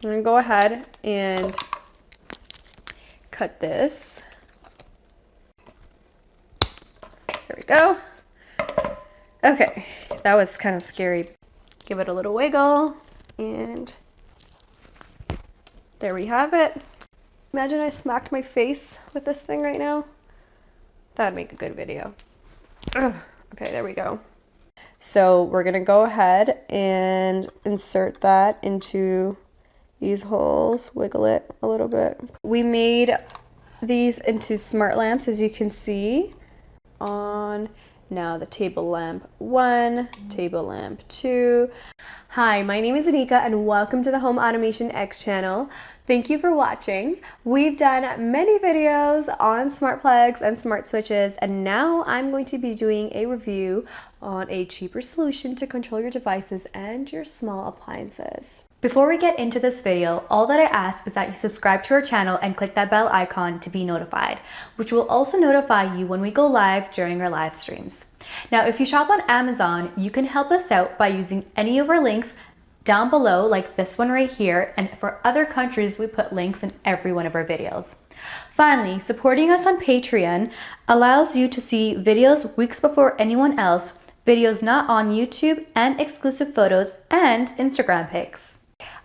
I'm gonna go ahead and cut this. There we go. Okay, that was kind of scary. Give it a little wiggle, and there we have it. Imagine I smacked my face with this thing right now. That'd make a good video. Ugh. Okay, there we go. So we're gonna go ahead and insert that into these holes, wiggle it a little bit. We made these into smart lamps, as you can see. On now the table lamp 1, table lamp 2. Hi, my name is Anika and welcome to the Home Automation X channel. Thank you for watching. We've done many videos on smart plugs and smart switches, and now I'm going to be doing a review on a cheaper solution to control your devices and your small appliances. Before we get into this video, all that I ask is that you subscribe to our channel and click that bell icon to be notified, which will also notify you when we go live during our live streams. Now, if you shop on Amazon, you can help us out by using any of our links down below, like this one right here, and for other countries, we put links in every one of our videos. Finally, supporting us on Patreon allows you to see videos weeks before anyone else, videos not on YouTube, and exclusive photos and Instagram pics.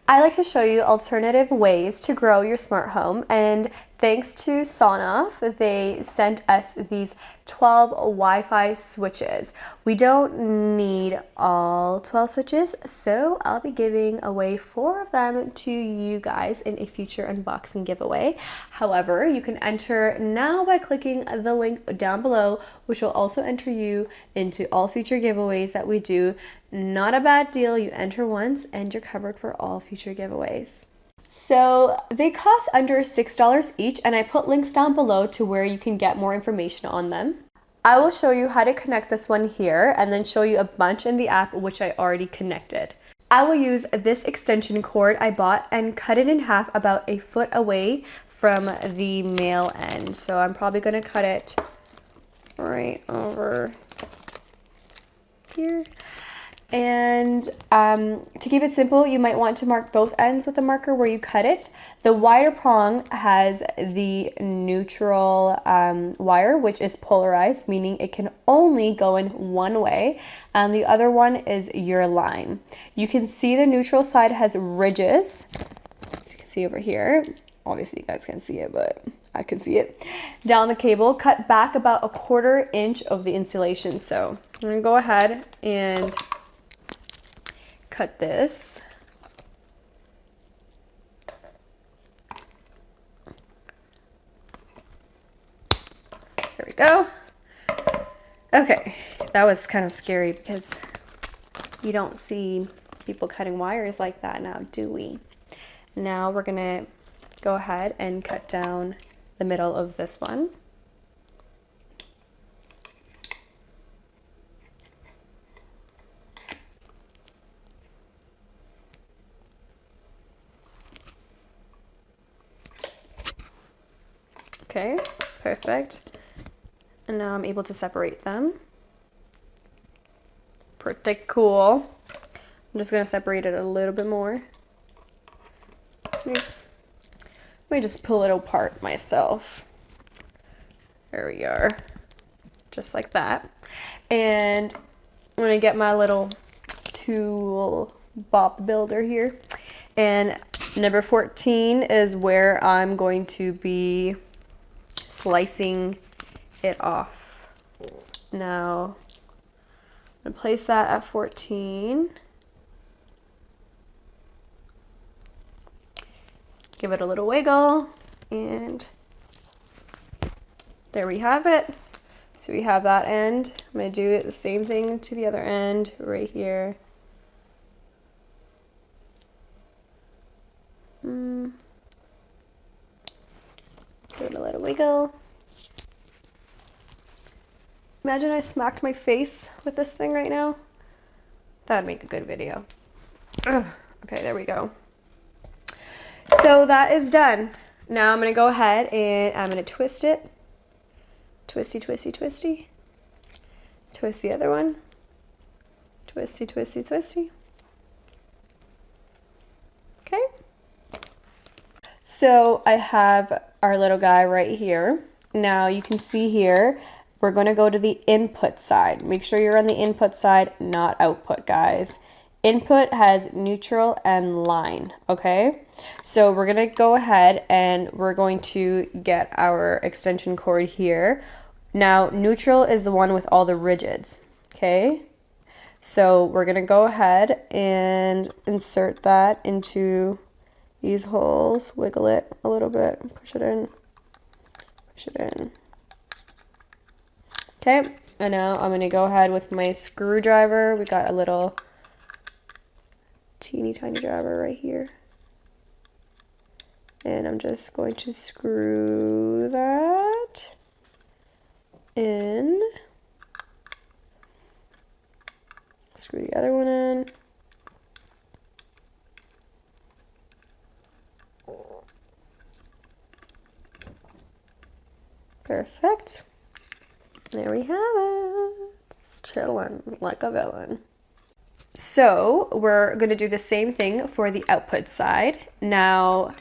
I like to show you alternative ways to grow your smart home, and thanks to Sonoff, they sent us these 12 Wi-Fi switches. We don't need all 12 switches, so I'll be giving away 4 of them to you guys in a future unboxing giveaway. However, you can enter now by clicking the link down below, which will also enter you into all future giveaways that we do. Not a bad deal. You enter once and you're covered for all future giveaways. So they cost under $6 each, and I put links down below to where you can get more information on them. I will show you how to connect this one here and then show you a bunch in the app which I already connected. I will use this extension cord I bought and cut it in half about a foot away from the male end. So I'm probably going to cut it right over here. And to keep it simple, you might want to mark both ends with a marker where you cut it. The wider prong has the neutral wire, which is polarized, meaning it can only go in one way, and the other one is your line. You can see the neutral side has ridges, as you can see over here. Obviously you guys can't see it, but I can see it. Down the cable, cut back about 1/4 inch of the insulation. So I'm gonna go ahead and cut this. There we go. Okay, that was kind of scary because you don't see people cutting wires like that now, do we? Now we're gonna go ahead and cut down the middle of this one. Okay, perfect. And now I'm able to separate them. Pretty cool. I'm just gonna separate it a little bit more. Let me just pull it apart myself. There we are. Just like that. And I'm gonna get my little tool Bob Builder here. And number 14 is where I'm going to be slicing it off. Now, I'm gonna place that at 14. Give it a little wiggle, and there we have it. So we have that end. I'm gonna do it the same thing to the other end right here. Give it a little wiggle. Imagine I smacked my face with this thing right now. That'd make a good video. Ugh. Okay, there we go. So that is done. Now I'm gonna go ahead and I'm gonna twist it. Twisty, twisty, twisty. Twist the other one. Twisty, twisty, twisty. Okay. So I have our little guy right here. Now you can see here, we're going to go to the input side. Make sure you're on the input side, not output, guys. Input has neutral and line, okay? So we're going to go ahead and we're going to get our extension cord here. Now, neutral is the one with all the rigids, okay? So we're going to go ahead and insert that into these holes, wiggle it a little bit, push it in, push it in. Okay, and now I'm going to go ahead with my screwdriver. We got a little teeny tiny driver right here. And I'm just going to screw that in. Screw the other one in. Perfect. There we have it. It's chilling like a villain. So we're going to do the same thing for the output side. Now,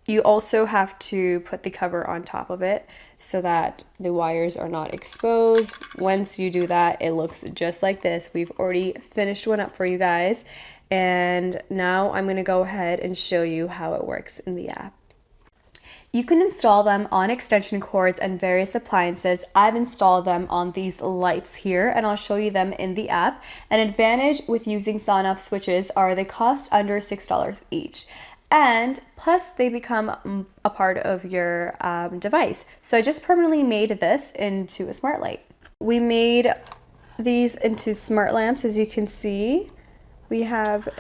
you also have to put the cover on top of it so that the wires are not exposed. Once you do that, it looks just like this. We've already finished one up for you guys. And now I'm going to go ahead and show you how it works in the app. You can install them on extension cords and various appliances. I've installed them on these lights here, and I'll show you them in the app. An advantage with using Sonoff switches are they cost under $6 each. And plus they become a part of your device. So I just permanently made this into a smart light. We made these into smart lamps, as you can see. We have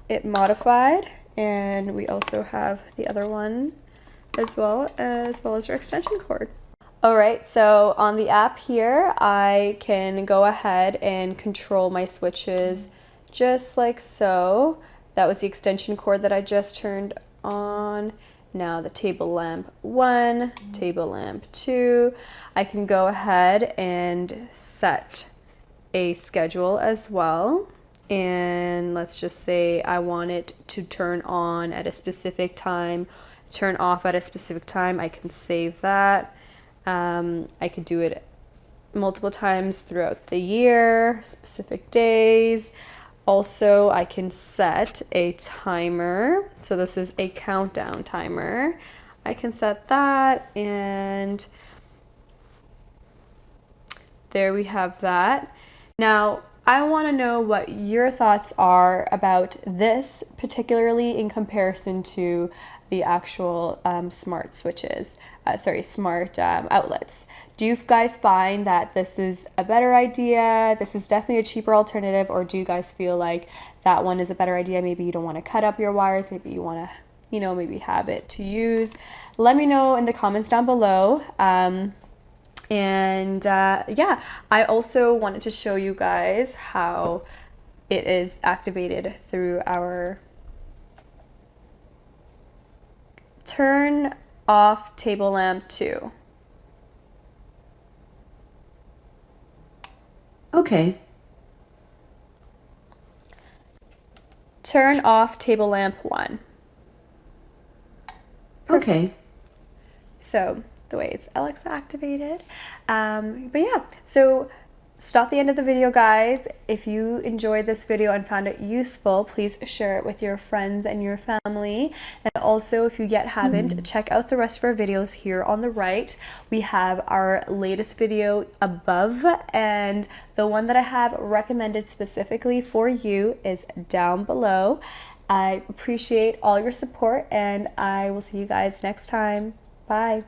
it modified, and we also have the other one as well as your extension cord. All right, so on the app here, I can go ahead and control my switches just like so. That was the extension cord that I just turned on. Now the table lamp 1, table lamp 2. I can go ahead and set a schedule as well. And let's just say I want it to turn on at a specific time, turn off at a specific time. I can save that. I could do it multiple times throughout the year, specific days. Also, I can set a timer. So this is a countdown timer. I can set that, and there we have that. Now, I want to know what your thoughts are about this, particularly in comparison to the actual smart switches, smart outlets. Do you guys find that this is a better idea? This is definitely a cheaper alternative, or do you guys feel like that one is a better idea? Maybe you don't want to cut up your wires, maybe you want to, maybe have it to use. Let me know in the comments down below. Yeah, I also wanted to show you guys how it is activated through our turn off table lamp 2. Okay. Turn off table lamp 1. Okay. So the way it's Alexa activated. But yeah, so stop the end of the video, guys. If you enjoyed this video and found it useful, please share it with your friends and your family. And also, if you yet haven't, check out the rest of our videos here on the right. We have our latest video above, and the one that I have recommended specifically for you is down below. I appreciate all your support, and I will see you guys next time. Bye.